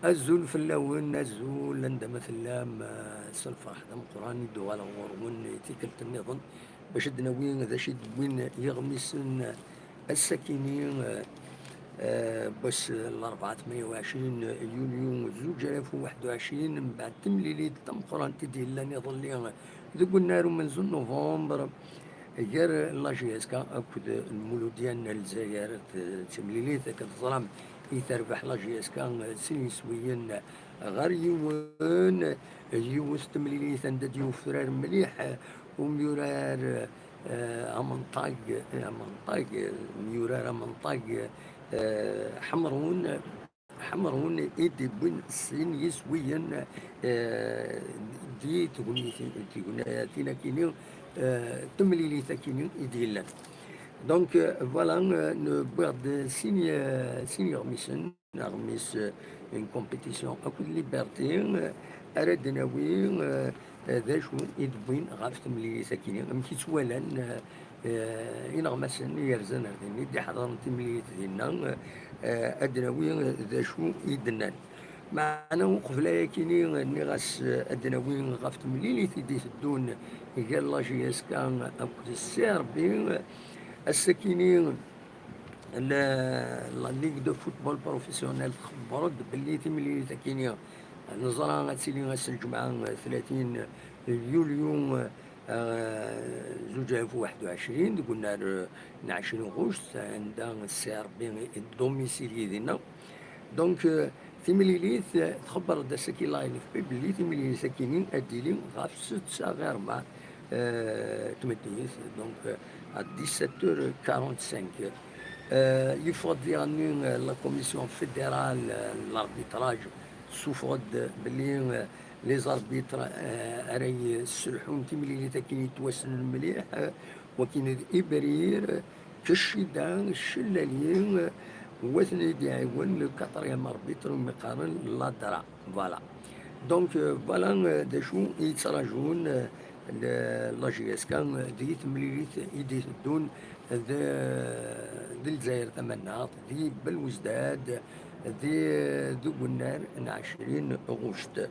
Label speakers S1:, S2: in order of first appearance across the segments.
S1: الزول في اللون الزول عندما ثلام سلفاح دم قراني دوال غورون تيكلت النظام باش دناوين ذا شي دوين يغمسن السكينين باش الأربعة 28 يوليو 2021 من بعد تمليلي تم قران تدي لاني ظلي ذوك النار من زون نوفمبر غير لا جي اس كا اكد المولود ديالنا الجزائر تمليلي ذاك الظلام يتربح لا جي اس كا سنين سويا غير يوان يوث تمليلي ثندد يوفرار مليح وميورار منطاق ميورار منطاق حمرون إيدي بن سين يسويا دي تغنياتنا كينيو تمليلي تاكينيو إيديلا دونك فوالا نبغض سيني غميسن غميس اون كومبيتيسيون اكل ليبرتي اراد ناوي ذا شو يدبين غاف تمليلي تاكينيو مكي توالان إنغمسن يرزن هذيني دي حضرن تمليلي ديالنا أدناوي ذا شو يدنان معنا وقفلا كيني نغاس أدناوي غاف تمليلي تيدي تدون قال لا جي اس كان أكد السيربي السكيني لا ليغ دو فوتبول بروفيسيونيل خبرت باللي تمليلي تاكيني نزرا غاتسيلي غاس الجمعة 30 يوليو 2021 قلنا نعشرين غشت عند السير بين الدوميسيلي ديالنا دونك تيمليليت تخبر دا ساكي لاين في بلي تيمليلي ساكنين اديلي غاف 6 غير 4 تمديت دونك à 17h45 يفضل أن لا كوميسيون فيدرال لاربيتراج سوفرد باللي لي زاربيتر راهي السلحون تيملي تاكين يتوسن مليح وكاين ابرير كالشيدان الشلاليين وثني ديعيون لو كاتريام اربيتر مقارن لا درا فوالا دونك فوالا دا شو يتراجون لا جي اس كان دي تمليليت يدي دون ذي الجزائر ثمانات ذي بالوزداد ذي ذو النار 20 غشت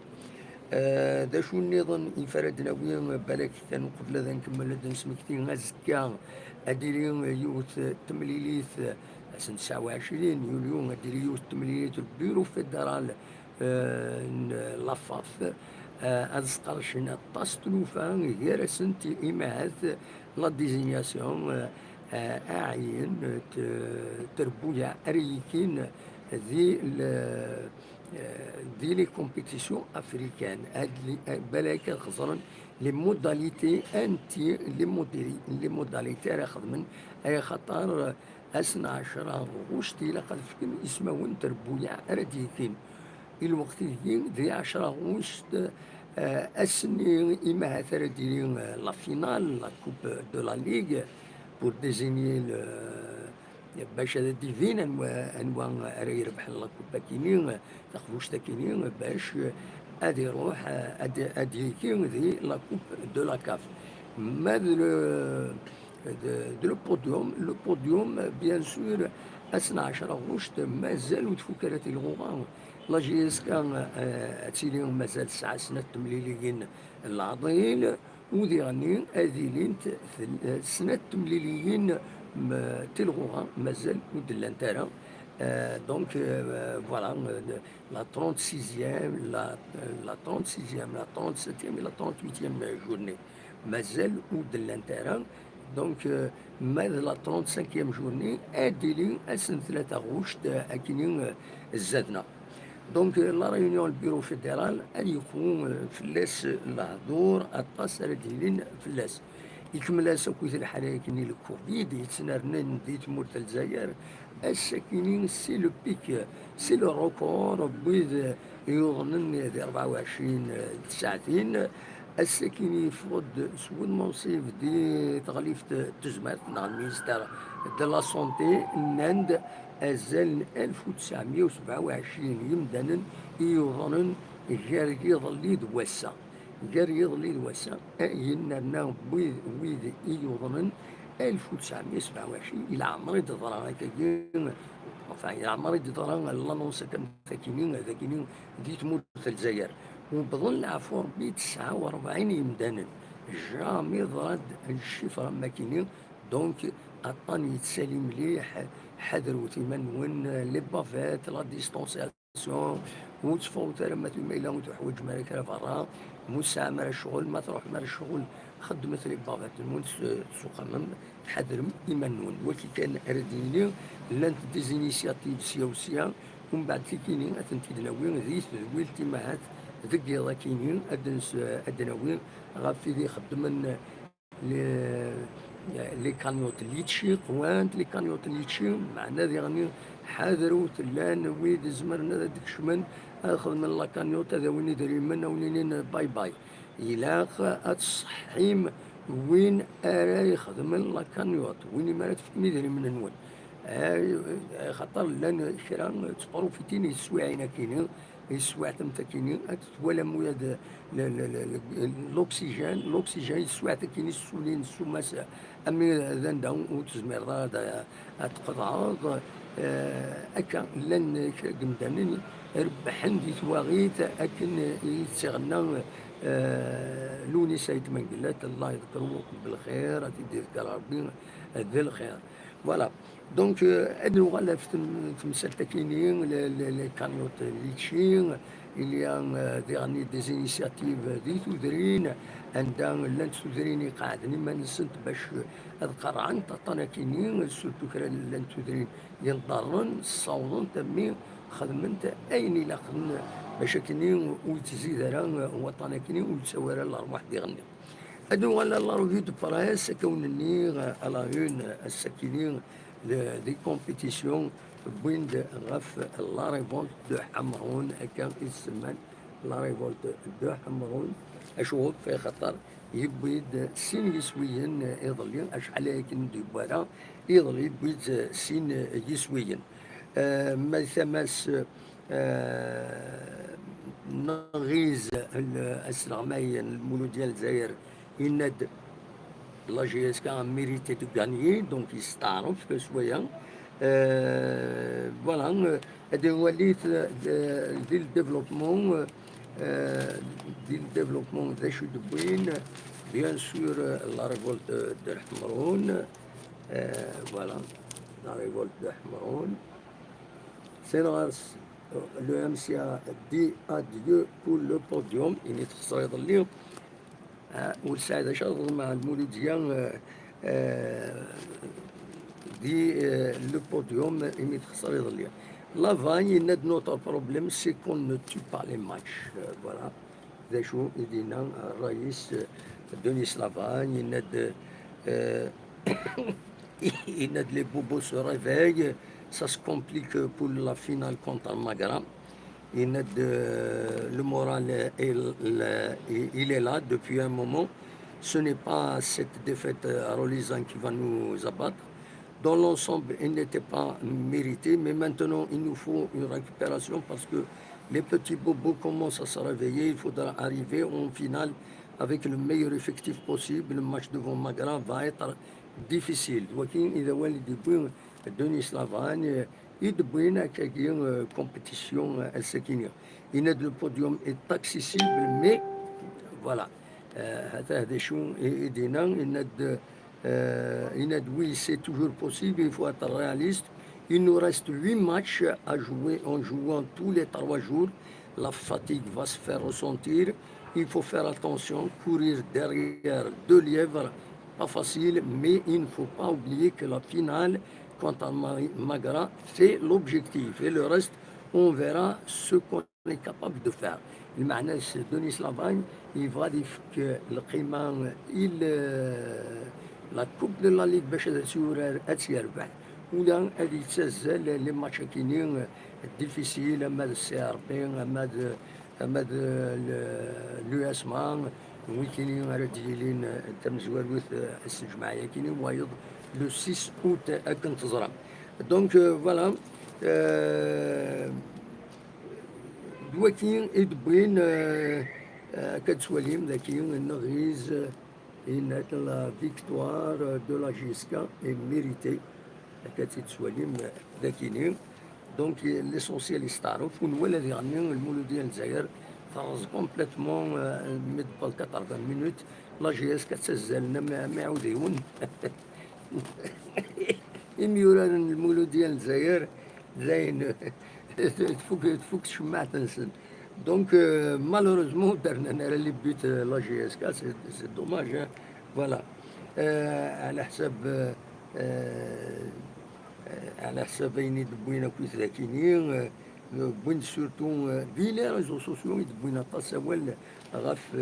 S1: دا شو النظام يفرد ناوي بالك كان قبل ذا نكمل هذا نسمكتي غازكا اديري يوث تمليليت سنة 29 يوليو اديري يوث تمليليت البيرو فيدرال لافاف أزقرشنا طاستلوفا غير سنتي إماث لا ديزينياسيون أعين تربويا أريكين ذي دي لي كومبيتيسيون افريكان هاد بلاك خسرن لي موداليتي انتي لي موداليتي راه خدمن اي خطر اسنا 10 غشتي لقد فكن اسمه تربويا ارديكين الوقت ذي 10 غشت اسني إما هثر ديرين لا فينال لا كوب دو لا ليغ بور ديزيني باش هذا ديفين انواع راه يربح لا كوبا كينين تاخذوش تاكينين باش ادي يروح ادي كين ذي لا كوب دو لا كاف ما دو لو بوديوم بيان سور اثنا عشر غشت مازال تفكرت الغرام لا جي اس كان تيليهم مازال 9 سنة تمليليين العضيل وذيغني اذيلين سنة تمليليين تلغوها مازال ودلان تارا دونك فوالا لا 36e لا 36e لا 37e لا 38e جورني مازال ودلان تارا دونك ماذا لا 35e جورني اديلي اسن 3 غشت اكينين الزادنا دونك لا ريونيون البيرو فيدرال ان يكون فلاس الهضور اطاس رديلين فلاس يكمل سكوت الحرايق كني الكوفيد يتسنرنا ديت مورت الجزائر الساكنين سي لو بيك سي لو روكور بيض يظنن 24 ساعتين الساكنين يفرض سود منصيف دي تغليف تزمات مع المينستر دو لا سونتي ناند أزال 1927 يمدنا يظنن غير يظلي دواسا غير يظلي دواسا ينرنا ويد يظنن 1927 إلى عمري تضرا هكاكين إلى عمري تضرا لانونس كان ذاكينين دي تموت في الجزائر وبظن عفو ربي 49 يمدانا جامي ضراد الشفرة ماكينين دونك عطاني يتسالي مليح حذروا تيمنون لي بافيت لا ديستونسياسيون وتفوت لما تميلا وتحوج مالك برا موسى مال الشغل ما تروح مال الشغل خدمت لي بافيت المون تسوق من تحذر يمنون وكي كان ارديني لانت ديزينيسياتيف سياسية ومن بعد كينين اتنتي دناوين ذيث ذويل تيماهات ذكي ذاكينين ادناوين غافي ذي خدمن لي كانيوت اللي تشي قوانت لي كانيوت اللي تشي معنا ذي غني حاذروا تلان ويد زمرنا ذاك شمن اخذ من لا كانيوت هذا وين يدري منا ونين باي باي الى الصحيم وين يخدم لا كانيوت وين ما تفهمي يدري من نون خاطر لان كرا تبروفيتيني السواعين كاينين السواع تمتكيني ولا مويا الاكسجين السواع تكيني السولين السماس امي ذن داون وتزمر هذا تقطع اكا لان قمدانني ربحن دي تواغيت اكن يتسغنا لوني سيد منقلات الله يذكروك بالخير تذكر ربي ذي الخير فوالا دونك ادو غالا في مسلتكينين لي كانيوت ليتشين اللي ديرني دي زينيسياتيف دي تودرين عندها لان تودريني قاعدني ما نسنت باش اذكر عن تطناكينين سورتو كرا لان تودرين ينضرن الصوضن تمي خدمت اين الى خدم باش كنين وتزيد راه وطناكينين وتسوى الارواح ديالنا ادو غالا لا روفي دو براس كونني على اون السكينين دي كومبيتيسيون بوين غاف لا ريفولت دو حمرون كان يسمى لا ريفولت دو حمرون اشوف في خطر يبيد سين يسويين يظلين اشحال يمكن ديبارا يظل يبيد سين يسويين ما ثماس نغيز السلامي المولود ديال الجزائر يند la GSK a mérité de gagner, donc il s'tعرف شوية. Voilà, هذا هو اللي ديال الديفلوبمون ذا شو دبوين بيان سور لا ريفولت دو الحمرون فوالا لا ريفولت دو الحمرون سينغارس لو ام سي ا دي اديو بور لو بوديوم يعني تخسر يضل والسعادة شاطر مع المولودية دي لو بوديوم اللي تخسر يضل لا فان يند نوتر بروبليم سي كون نو تو با لي ماتش فوالا ذا شو يدينا الرئيس دونيس لافان يند يند لي بوبو سو ريفاي سا se complique pour la finale contre le Maghreb. Le moral il est là depuis un moment. Ce n'est pas cette défaite à Rolizan qui va nous abattre. Dans l'ensemble, il n'était pas mérité, mais maintenant il nous faut une récupération parce que les petits bobos commencent à se réveiller. Il faudra arriver en finale avec le meilleur effectif possible. Le match devant Maghreb va être difficile. Denis Lavagne يدبوينا كاين كومبيتيسيون السكينية يناد لو بوديوم est accessible mais voilà هذا شو يدينا يناد oui c'est toujours possible il faut être réaliste il nous reste 8 matchs à jouer en jouant tous les 3 jours la fatigue va se faire ressentir il faut faire attention courir derrière 2 lièvres pas facile mais il ne faut pas oublier que la finale quant à Maghreb, c'est l'objectif. Et le reste, on verra ce qu'on est capable de faire. المعنى دونيس لافاgne, il va dire que القيمة la coupe de la ligue باش تيربح ولا غادي يتسجل لي ماتش كاينين ديفيسيل اما السي ار بي اما لو اس مان وكاينين رجالين تم زوالوث الجماعيه كاينين وايض le 6 août à Kantazram. Donc voilà, Douakin et Dbouin, Katswalim, Dakin, Noriz, la victoire de la GSK est méritée. Donc l'essentiel يستعرف ونولى يعني المولود ديال الجزائر فرز كومبليتمون ميد بال 80 مينوت لا جي اس كتهز لنا ما يعاود يميوران المولود ديال الجزائر زين تفوك الشماع تنسن دونك مالوروزمون درنا انا لي بيت لا جي اس كا سي دوماج فوالا على حساب على حساب اين دبوينا كويس ذاكيني بوين سورتو بيلا ريزو سوسيو يدبوينا طاسوال غاف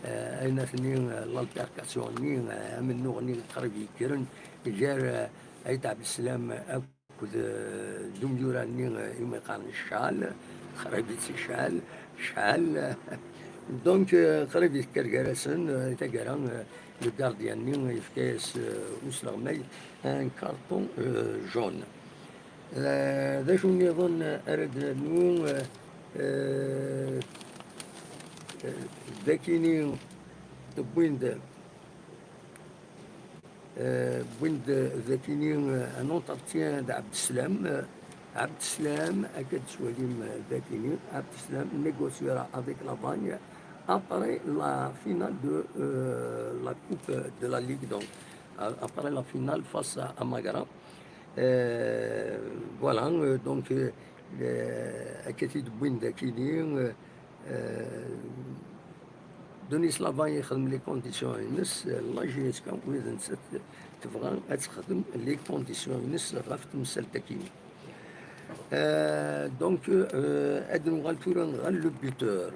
S1: اين ثني لالتيركاسيون ني من نغني قريب يكرن جار عيد عبد السلام اكد دمجوراني يوم يقارن الشعال خريبيت شعال شعال دونك قريب يتكركراسن تاكران لو غارديان ني يفكاس وسلغمي ان كارطون جون ذا شو نظن ارد نو ذاكيني بويند بويند ذاكيني ان اونترتيان عبد السلام عبد السلام اكد سواليم ذاكيني عبد السلام نيغوسيرا افيك لافانيا après la finale de la Coupe de la Ligue, donc après la finale face à Magara. Voilà, donc أكيد بوين داكيني دونيس لافان يخدم لي كونديسيون ينس لا جي اس كان وإذا نسات تبغى تخدم لي كونديسيون ينس غاف تمثل داكيني. Donc, le buteur,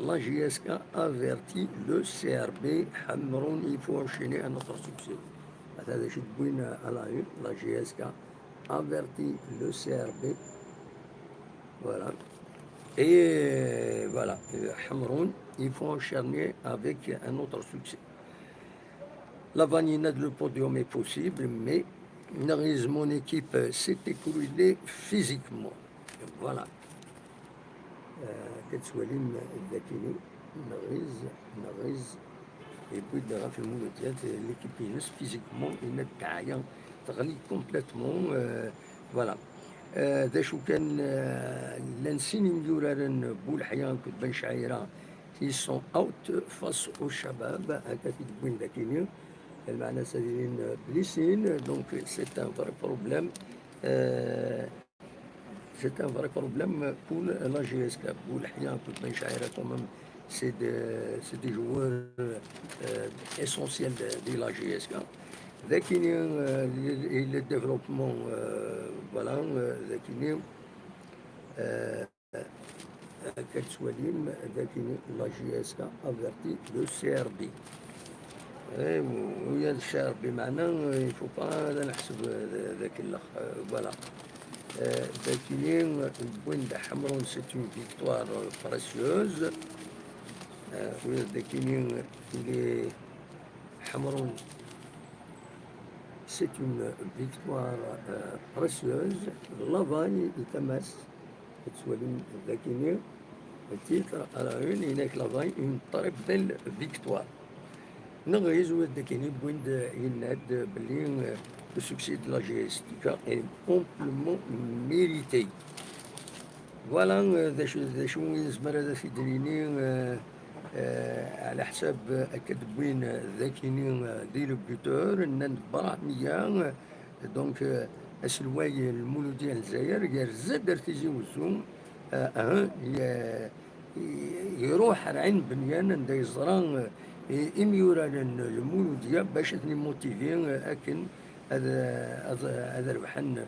S1: la GSK avertit le CRB, Hamron, il faut enchaîner un autre succès. La GSK avertit le CRB, voilà. Et voilà, Hamron, il faut enchaîner avec un autre succès. La vanillade, le podium est possible, mais mon équipe s'est écroulée physiquement. Voilà. كتسوالين الذاكيني نغيز يبغي يديرها في المولوديات ليكيب ينس فيزيكمون إن التعايا تغلي كومبليتمون فوالا ذا شو كان لانسين يورارن بولحيان كنت بن شعيرة ils sont out face au شباب هكا تبوين ذاكيني المعنى سادين بليسين دونك سي ان فري بروبليم c'est un vrai problème pour la GSK. Pour l'Ahyan, pour Ben Shaira, quand même, c'est des joueurs essentiels de la GSK. Zakini, et le développement, voilà, Zakini, Ketswalim, Zakini, la GSK avertit le CRB. ويا الCRB معنا il faut pas نحسب ذاك الاخ voilà. Dakini, Bouinda Hamron, c'est une victoire précieuse. Dakini, les Hamron, c'est une victoire précieuse. Lavagne, il tamas, Dakini, le titre à la une, il est Lavagne, une très belle victoire. نغيز ودكيني بويند يناد بلي le succès de la GSK est amplement mérité. Voilà ذا شو يزمر هذا في دريني على حساب أكد بوين ذاكيني دي لو بيوتور نان برامية دونك أسلواي المولودية الجزائر غير زاد ارتيزي وزوم يروح عين بنيان دا يزران إميوران المولودية باش تني موتيفين أكن هذا ربحنا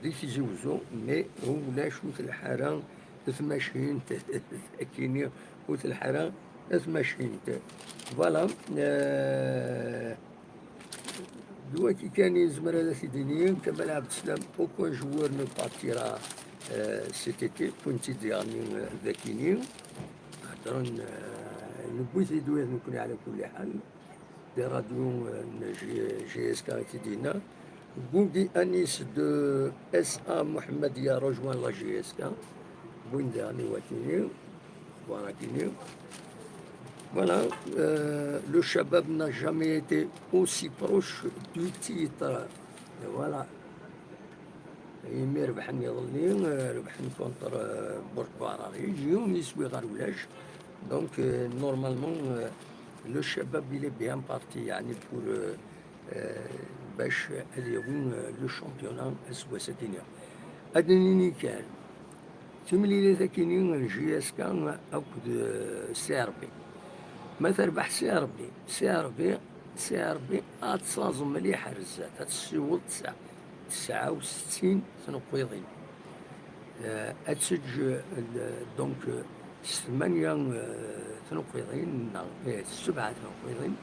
S1: دي تيزوزو مي هو لا شوت الحرام ثماشين كيني وت الحرام ثماشين فوالا دلوقتي كان يزمر هذا في دينيين كمال عبد السلام اوكون جوار نو بارتيرا سيتيتي كنتي ديالني ذاكيني هضرن نبويت يدوي نكون على كل حال des radios GSK Tidina. Boudi Anis de SA Mohamedia rejoint la GSK. Boundani Watini, Warakini. Voilà, le Shabab n'a jamais été aussi proche du titre. Voilà. يمي ربحني ظلين ربحني كونتر بورتواراري اليوم يسوي غير ولاش دونك نورمالمون لو شباب il est bien parti يعني بور باش يكون لو شامبيون السويسري أدنيني كان تملي ذاكيني جي اس كان أكد سي ار بي ما تربح سي ار بي تصازم مليح رزات تسول 69 تنقيضين أتسج دونك 8 تنقيضين 7 تنقيضين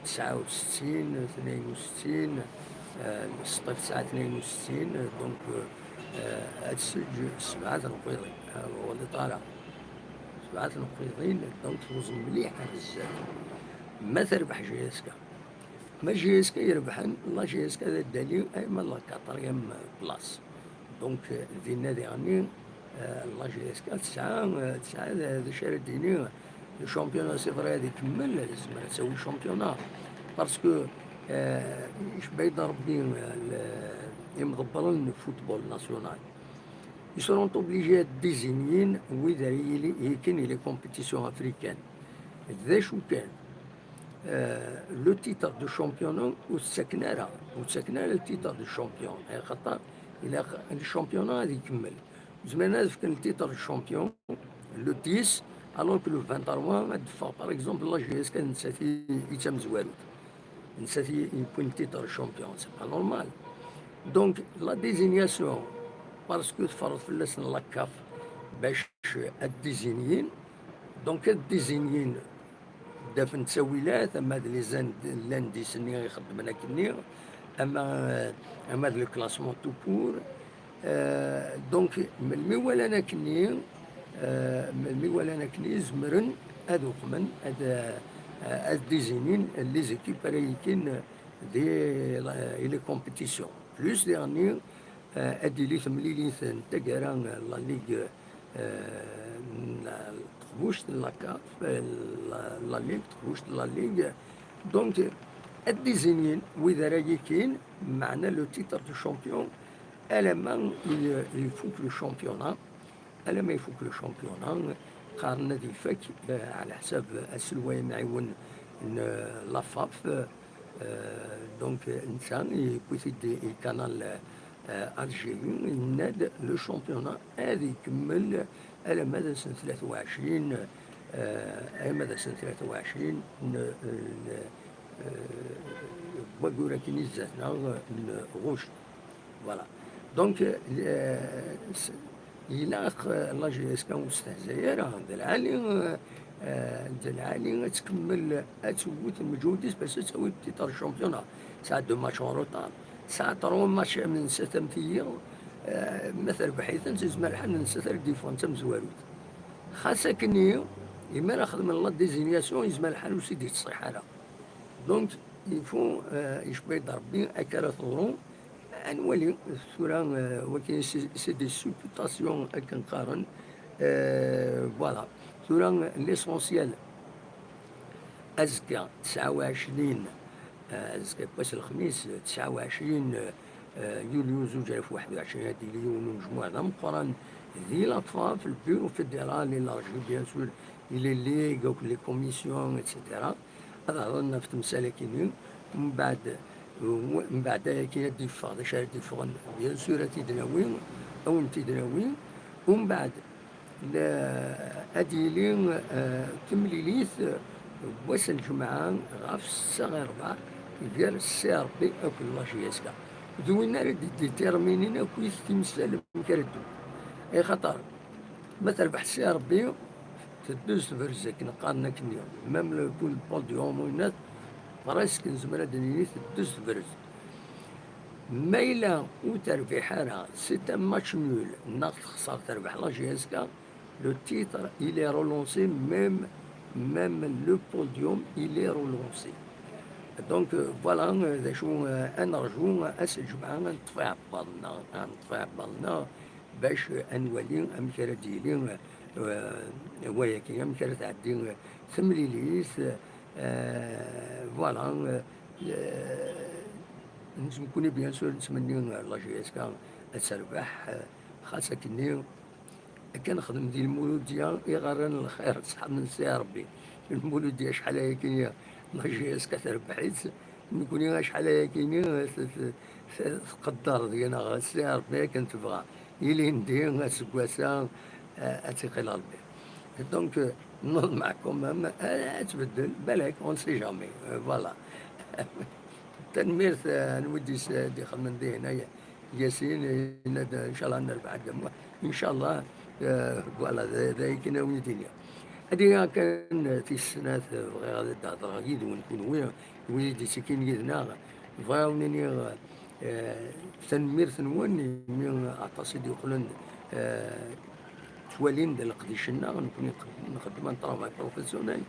S1: 69 62 9 62 دونك أتسج 7 تنقيضين هو اللي طالع 7 تنقيضين دونك توزن مليح بزاف ما تربح جي اس كا ما جي اس كا يربحن لا جي اس كا الدليل ايما لا كاتريام بلاص دونك في النادي غني لا جي اس كا تسعة هذا شارع الديني لو شامبيون سي فري هذا يكمل لازم تسوي شامبيون باسكو ايش بعيد ربي يمضبرن الفوتبول ناسيونال Ils seront obligés de désigner وإذا يكن لي كومبيتيسيون افريكان ذا شو كان لو تيتر دو شامبيون وتسكنا التيتر دو شامبيون خاطر الى الشامبيون غادي يكمل زمان هذا كان التيتر دو شامبيون لو 10 الوغ كو لو 23 غادفع باغ اكزومبل لا جي اس كان نساتي يتم زوالو نساتي يكون تيتر شامبيون سي با نورمال دونك لا ديزينياسيون باسكو تفرض في اللسن لاكاف باش الديزينيين دونك الديزينيين دافن تسويلات اما هاد لي زان لاندي سني يخدمنا كني اما هاد لو كلاسمون تو بور دونك ملي ولانا كني زمرن هادوك من هاد ديزينين لي زيكيب رايكين دي لي كومبيتيسيون بلوس ديرني ادي لي ثمليليث نتاكرا لا ليغ تخبوش لا كاف لا ليغ تخبوش لا ليغ دونك الديزينين واذا راهي كاين معنا لو تيتر دو شامبيون الا يفوك لو شامبيونا الا ما يفوك لو شامبيونا قارنا دي فك على حساب السلوى معيون لافاف دونك انسان يبوثي كانال الجيري يناد لو شامبيونا هذه يكمل على مدى سنة 23 على مدى سنة 23 بقولة كني زاتنا غوش فوالا دونك يلاق لا جي اس كان مستهزئ العالي تكمل تسوت المجهود باش تسوي تيتر الشامبيونا ساعة دو ماتش اون روتار ساعة 3 ماتش من ستمثية مثل بحيث نزيز ملحن نستر ديفون تمزوالوت خاصة كني إما ناخذ من لا ديزينياسيون يزمل الحال وسيدي تصيح على دونك يفو يشبه ربي أكرا ثورون نولي ثورا وكاين سي دي سوبوتاسيون كنقارن فوالا ثورا ليسونسيال أزكى 29 أزكى باش الخميس 29 يوليو 2021 هادي اليوم مجموعة مقرن ذي الأطفال في البيرو فيدرال إلارجي بيان سور إلي ليغ لي كوميسيون إتسيتيرا هذا هضرنا في تمثالة كينيون من بعد كي يدي فاضي شهر ديفون بيان سور تيدناوين أو تيدناوين ومن بعد هادي لي تمليليث واس الجمعة غاف الساعة 4 ديال السي ار بي أكل لا جي اس كا دوينا راه ديتيرمينينا كويس تيمثال مكردو اي خطر ما تربح السي ار بي تدوز فرزك نقارنا كنيا مام لو بوديوم وينات براسك نزمر دنيني تدوز فرز ما إلا وتربح راه سي ان ماتش نول ناقص خسارة تربح لا جي اس كا لو تيتر إلي رولونسي ميم لو بوديوم إلي رولونسي دونك فوالا ذا شو نرجو اس الجمعة نطفي عبالنا باش نولي أمك راه ديالي وياكي أمك راه تعدي ثمليليت فوالا نكوني بيان سور نتمني لا جي اس كا تربح خاصة كني كنخدم ديال المولودية يغرن الخير صحاب نسي ربي المولودية شحال هي كاينة لا جي اس كتربحيت نكوني شحال هي كاينة تقدر ديالنا غاسي ربي كنتبغى إلي ندير سكواسا أتيقي ربي دونك نوض معكم تبدل بالك اون سي جامي فوالا تنميرت نودي دي خدمة هنايا ياسين ان شاء الله نربح الدم ان شاء الله فوالا ذاك ناوي دنيا هذه كان في السنة بغي غادي تهضر غيد ونكون وليدي سكين يدنا فاونيني تنميرت نوني من عطاسي دي يقولن توالين ديال القديشنا نكون نخدم طرافاي بروفيسيونيل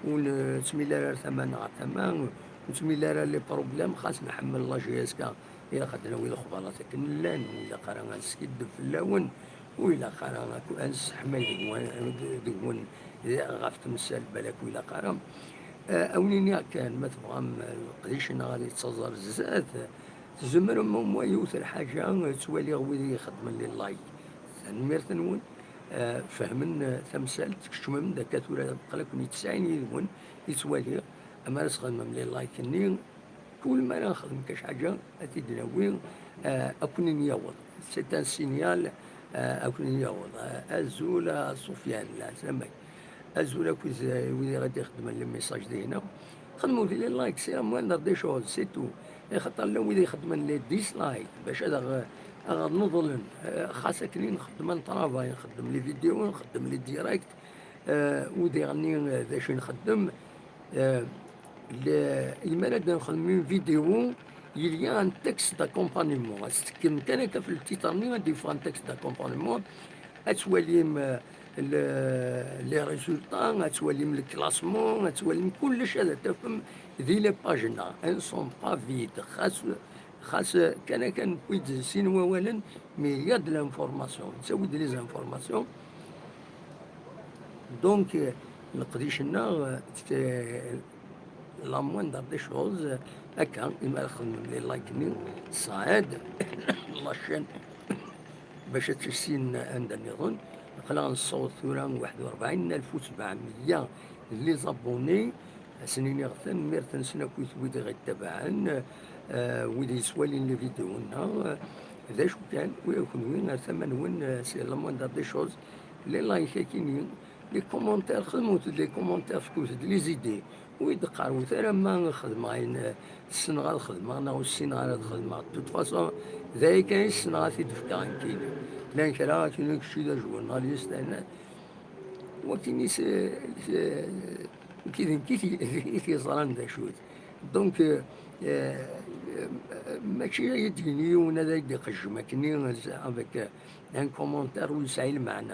S1: ونتميلا ثمن ثمن وتميلا لي بروبليم خاص نحمل لا جي اس كا إلا خدنا ويلا خبارات كنلان ويلا قرانا نسكد في اللون ويلا قرانا نسحمل ديوان غاف تمثال بالك ويلا قرا أونيني كان ما تبغى القديشنا غادي تصزر زاد تزمر ما يوثر حاجة توالي ويلي يخدم لي لايك نميرت نون فهمن تمثال تكشمم دكاتورة قالك 90 يدون يتوالي أما نسخدم ملي لايكني كل ما نخدم كاش حاجة أتيد نوي أكون نيوض سي ان سينيال أكون نيوض أزول سفيان لا سمي أزول كوز ويلي غادي يخدم لي ميساج دينا خدموا لي لايك سي موان دي شوز سي تو خاطر لو ويلي يخدم لي ديسلايك باش هذا نظلم خاصة كلي نخدم طرافاي نخدم لي فيديو نخدم لي ديريكت ودي غني باش نخدم إما نخدم فيديو il y a un texte d'accompagnement كان في التيتاني غادي في un texte d'accompagnement أتوليم لي ريزولطا أتوليم الكلاسمون أتوليم كلش هذا تفهم ذي لي باجنا ان سون با فيد خاص كان بويد سين والا مي يا دو لانفورماسيون تساوي دي لي زانفورماسيون دونك نقديش لنا لا موندر دي شوز هكا إما خدمنا لي لايكني صعاد لاشين باش تسين عند النظام خلا نصوت ثورة 41,700 اللي زابوني سنين غثن ميرتن سنة كويت ويدي غيتبعن ويدي يسوالين لي فيديونا ذا شو كان ويكون وين ثمن وين سي لا موندر دي شوز لي لايك كاينين لي كومونتير خدموت لي كومونتير فكوت لي زيدي ويدقارو ثرا ما نخدم السنة غالخدمة أنا والسنة غالخدمة توت فاسون ذاك كاين السنة غاتيدفكا كاين لان كرا كاين كشي دا جورناليست أنا وكاين كيف يصران دا شوت دونك ماشي يديني وانا ذاك دي قجمة كني افيك ان كومونتير ويسعي المعنى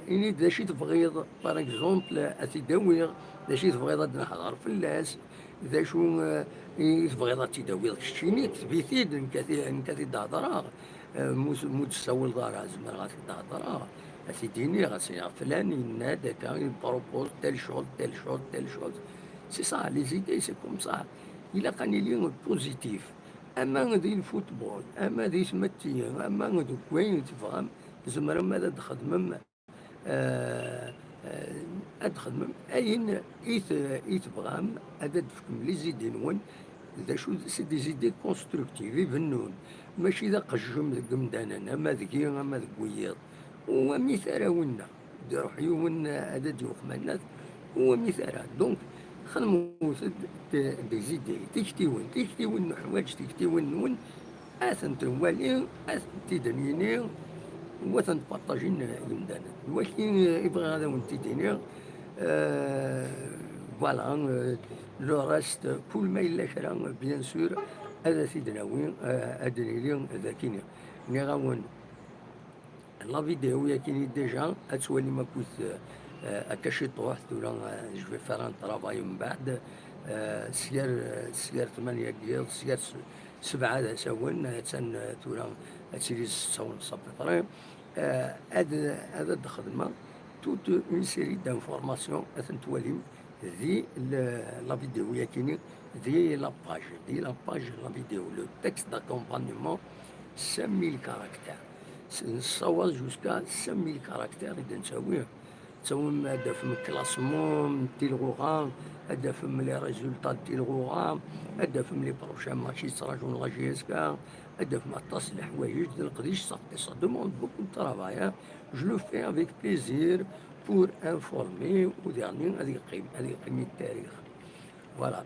S1: إني دا شي تبغيض باغ اكزومبل أتداويغ دا شي تبغيض نهضر في الناس دا شو تبغيض تداويغ كشتيني تثبيتيد نكاثي تهضر متسول دارها زمر غادي تهضر أتديني غاسي فلان ينادى كان يبروبوز تال شوز تال شوز تال شوز سي صا لي زيدي سي كوم صا إلا قاني لي بوزيتيف أما دي الفوتبول أما دي سمتيا أما دو كوين تفهم زمرا ماذا تخدم أتخدم أين إيتبغام هذا تفكم لي زيدي نون ذا شو سي دي زيدي كونستركتيف يبنون ماشي ذا قجم ذا قمدانا ما ذكي ما ذك وياض هو مثال ونا روح يوم هذا ديوخ الناس هو مثال دونك خدموا دي زيدي تكتيون حوايج تكتيون نون أثن توالي أثن تدنيني وثن بارطاجين يمدانا ولكن يبغى هذا وانت دينير فوالا لو راست كل ما إلا شرا بيان سور هذا سيدنا وين أدريلي ذاكيني نغاون لا فيديو ياكيني ديجا أتولي ما كنت أكاشي طروح ثورا جو في فار ان طرافاي من بعد سير 8 كيل سير 7 ساون تن ثورا تيلي 6:30 بطري. هذا الخدمة توت اون سيري دانفورماسيون تواليم ذي لا فيديو ياكيني ذي لاباج لا فيديو لو تكست داكومبانيمون 5000 كاركتير نصور جوسكا 5000 كاركتير إذا نساويه تساوم هذا في الكلاسمون ديال الغوغام، هذا في لي ريزولتا ديال الغوغام، هذا في لي بروشان ماتشي يتراجعون لا جي اس كا، هذا في معطاس الحوايج نقديش صافي سا دوموند بوكو دو ترافاي. جو لو في افيك بليزير بور انفورمي وديرني هذه قيمة التاريخ. فوالا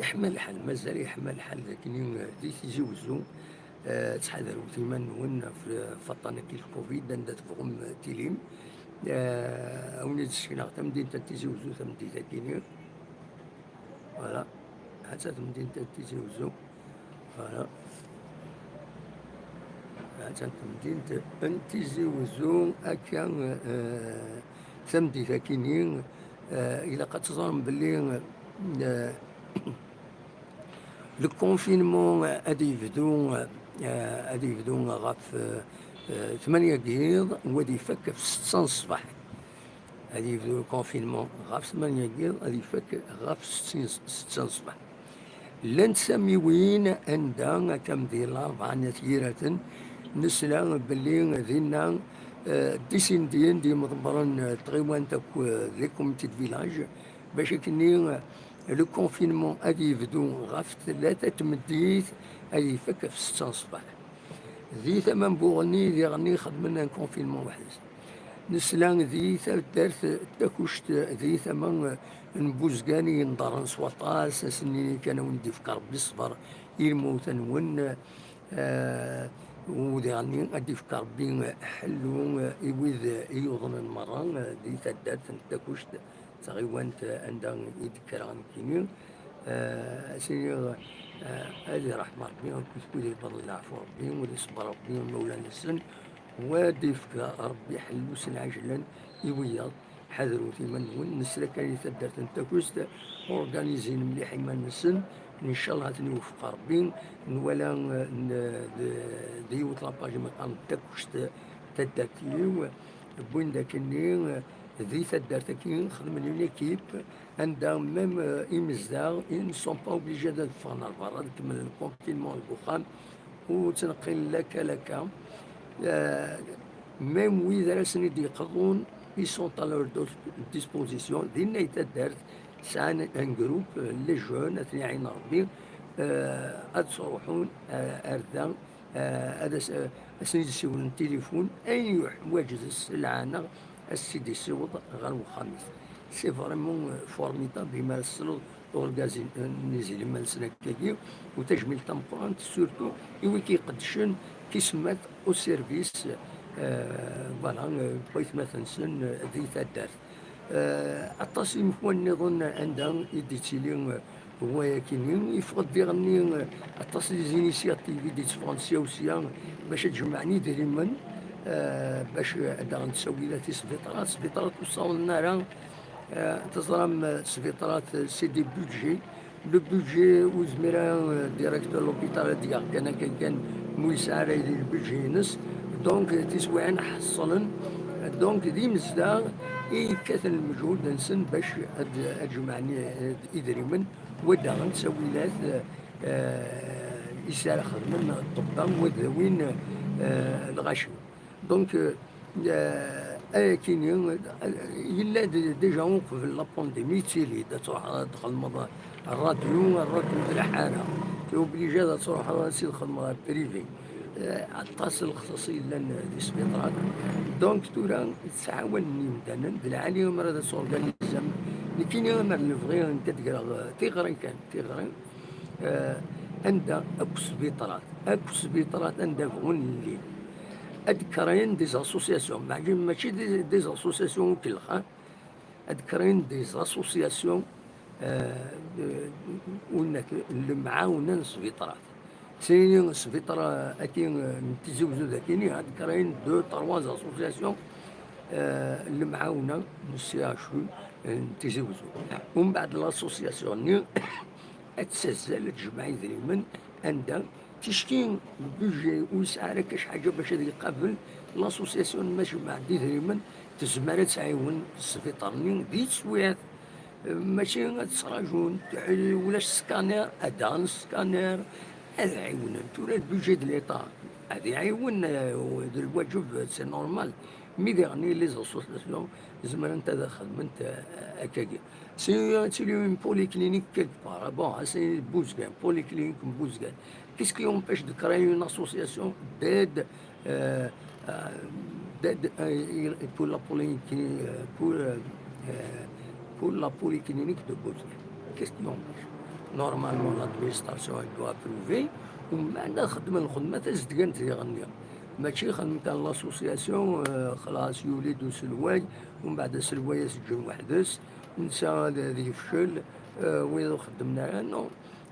S1: يحمل الحال مازال يحمل الحال لكن تيجي وزو تحذروا ديما نون في فطانة الكوفيد عندها تفهم تيليم وني تشكينا تمدين تيجي وزو تمدين تاكيني. فوالا حتى تمدين تيجي وزو. فوالا حتى تمدين تيجي وزو هكا تمدي تاكيني. إلا قد تظن بلي لو كونفينمون غادي يبدو غاف 8 كيض وغادي يفك في 6 الصباح. غادي يبدو الكونفينمون غاف 8 كيض غادي يفك غاف 6 الصباح. لا نسمي وين عندها كمدير الأربعة نتيرات نسلا بلي ذينا ديسينديين دي مضمرن تغيوان تاك لي كوميتي دو فيلاج باش كني لو كونفينمون غادي يبدو غاف 3 تمديت غادي يفك في 6 الصباح. ذي ثمن بوغني اللي غني خدمنا كونفينمون واحد نسلان ذي دارت تاكوشت ذي ثمن نبوزكاني ندار نصوطاس سنين كان وندي في ربي الصبر يموت نون ودي غني غادي في ربي حلو يوذ يوضن المرة ذي تدات تاكوشت تغيوانت عندها يذكر عن كينين سيني هذه رحمة ربي كنت يفضل العفو ربي ولي صبر ربي مولانا السن وادي فك ربي حلو سن عجلا يويض حذروا في من نسلا كان يتدرت انت كوست اورغانيزين مليح يمان السن ان شاء الله تنوفق ربي ولا ديوت لاباج مقام تاكوشت تداتيو بوين داكني ذي تدارتكين خدمني ليكيب عندها ميم إمزداغ إن سون با أوبليجي دو فانا البرا تكمل الكونفينمون البخام وتنقل لك ميم ويد راسني يقضون ils sont à leur disposition دينا يتدارت سان ان جروب لي جون اثني عين ربي هاد صروحون أردان هذا سنيد سيون التليفون أي حوايج السلعانة السيدي السيوط غير الخميس سي فريمون فورميدابل يمارسلو اورغازين نزيل مالسنا كاكي وتجميل تمقرانت سورتو إوي كيقدشن كيسمات او سيرفيس فوالا بغيت مثلا سن ذي تدارت التصميم هو النظام عندها يديتيلي هو كاينين يفقد ديغني التصميم زينيسياتيف ديال فرنسا باش تجمعني ديما باش هذا نسوي لها سبيطارات وصلنا لها تزرم سبيطارات سي دي بودجي لو بودجي وزميرا ديريكتور لوبيتال ديال كان موسع على البودجي نس دونك تسويعنا حصلن دونك دي مزدا كثر المجهود نسن باش اجمعني ادريمن ودا نسوي لها يسال خدمنا الطبان وذوين الغشو دونك كاين يلا ديجا في لابانديمي تيلي تروح تخدم الراديو ديال الحاله اوبليجي تروح سي الخدمه بريفي اتصل الخصوصي لان دي سبيطرات دونك تورا تعاون مثلا بالعالي مرة سورغانيزم لكن يوم نبغي انت تقرا كان تقرا عندها اكو سبيطرات عندها غون الليل اذكرين دي اسوسياسيون ماشي دي اسوسياسيون كلها اذكرين دي اسوسياسيون المعاونه للسبيطرات سيني السبيطرة أكين تزوجوا ذاكيني اذكرين دو ترواز اسوسياسيون المعاونه للسي اش تزوجوا ومن بعد لاسوسياسيون تسزل تجمع دائما عندها تشكي بوجي ويسعى لك كاش حاجه باش هذا يقابل لاسوسياسيون ماشي ما عندي دايما تزمر تعاون السبيطارني دي تسويات ماشي تسراجون ولا سكانير ادان سكانير هذا يعاون ولا البيجي ديال ليطا هذا يعاون الواجب سي نورمال مي ديغني لي زاسوسياسيون زعما انت خدمت هكاكيا سي اون بولي كلينيك كيلك بار بون سي بوزكان بولي كلينيك بوزكان qu'est-ce qui empêche de créer une association d'aide d'aide pour la polyclinique pour la polyclinique de Bouzguet. Qu'est-ce qui empêche? Normalement, l'administration elle doit approuver ومن بعد خدم الخدمة تزدقن تيغنيها ماشي خدمت لاسوسياسيون خلاص يولدوا سلواي ومن بعد سلواي يسجن وحدس نسى هذا يفشل وإذا خدمنا نو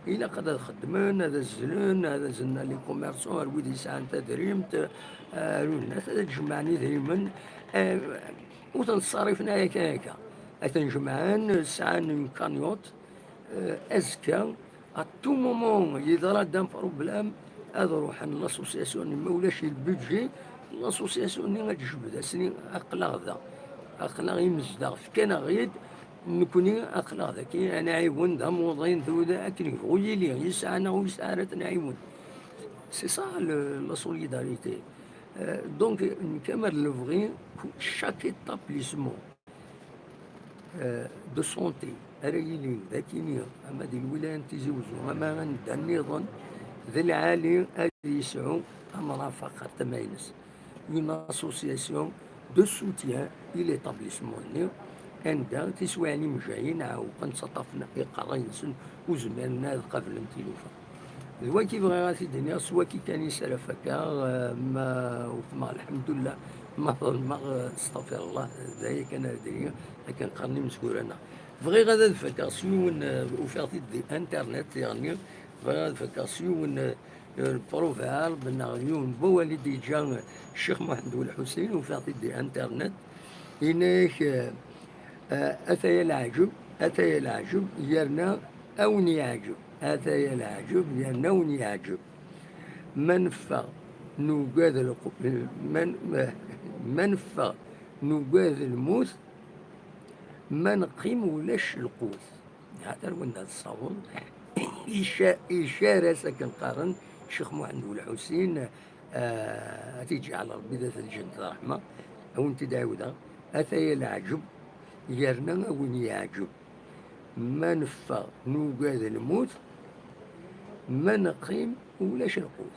S1: إلا قد خدمنا هذا الزلون هذا زلنا لي كوميرسون الويد يسعى تدريمت الناس هذا تجمعني دايما وتنصرفنا هكا تنجمعان ساعان كانيوت أزكى à tout moment يظهر دام بروبلام هذا روح لاسوسياسيون ما ولاش البودجي لاسوسياسيون اللي غتجبد سنين اقلا ذا اقلا يمزدا كان غيد نكوني اقلا ذا كي انا عيون ذا موضين ذولا اكن غولي لي يسعى انا ويسعى نعيون سي سا لا سوليداريتي دونك نكمل لفغي شاك ايتابليسمون دو سونتي أريلين ذاكينيا أما دي الولاية تيزوزو أما غندا النظام ذي العالي أدي يسعو أمرا فقط تماينس une association de soutien إلى l'établissement عندها تسواني مجايين عاوقا سطفنا إقرينسن وزمالنا قبل انتلوفا ذوا كي بغا غاثي الدنيا سوا كي كان يسرف هكا ما الحمد لله ما استغفر الله ذاك كان الدنيا لكن قرني مسكور أنا بغي غادا الفاكاسيون وفاتي دي انترنت يعني بغي غادا الفاكاسيون البروفال بنغيون بوالدي جا الشيخ محمد الحسين وفاتي دي انترنت هناك أتايا العجب يرنا أوني يعجب أتايا العجب يرنا أوني يعجب منفى نوقاد منفى نوقاد الموت ما نقيم ولاش القوت هذا هو الصوت إشارة سكن قارن الشيخ محمد الحسين تيجي على ربي ذات الجنة رحمة أو انت داودة أثايا العجب يرنا وين يعجب ما نفى نوقاد الموت ما نقيم ولاش القوت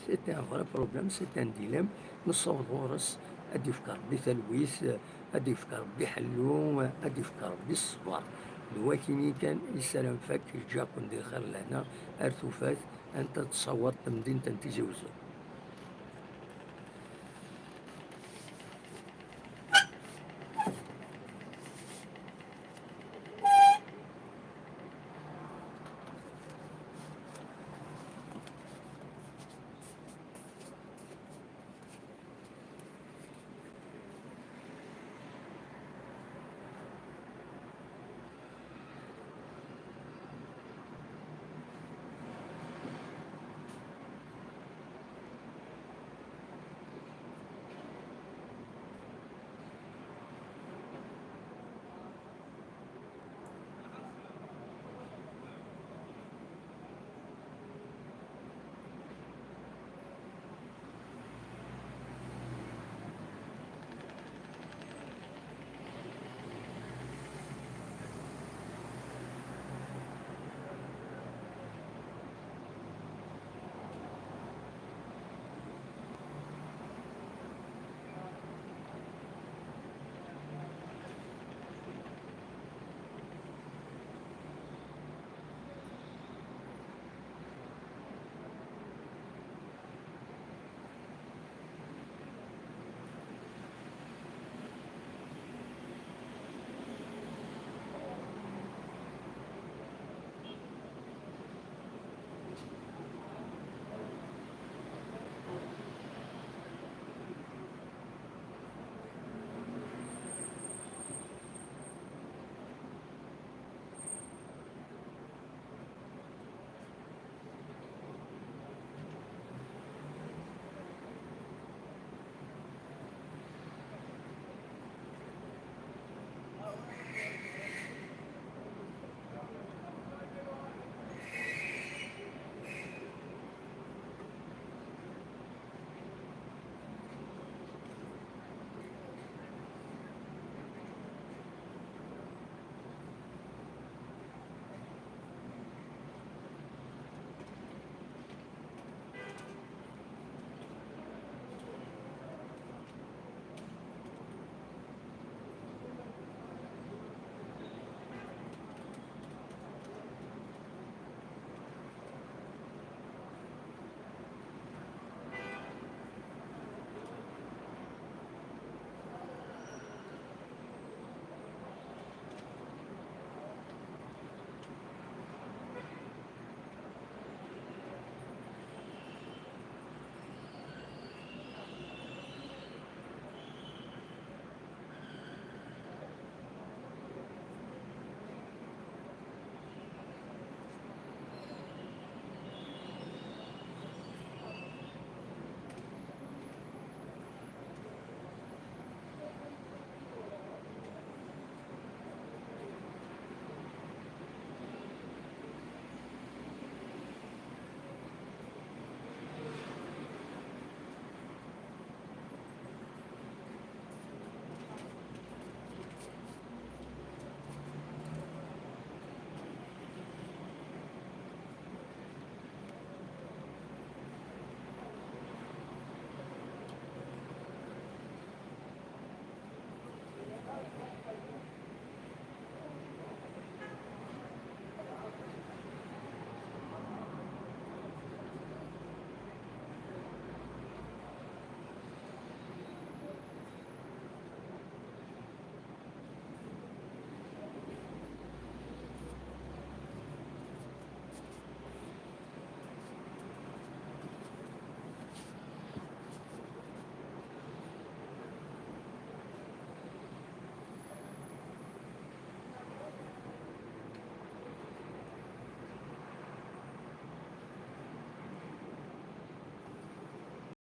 S1: سيتي ان فرا بروبليم سيتي ان ديلام نصوت غورس أدي يفكر بتلويث أدي يفكر بحلوم أدي يفكر بالصبر لواكيني كان يسلم فك جاكم دي خير لهنا أرثوفات أنت تصور تمدين تنتيجي وزو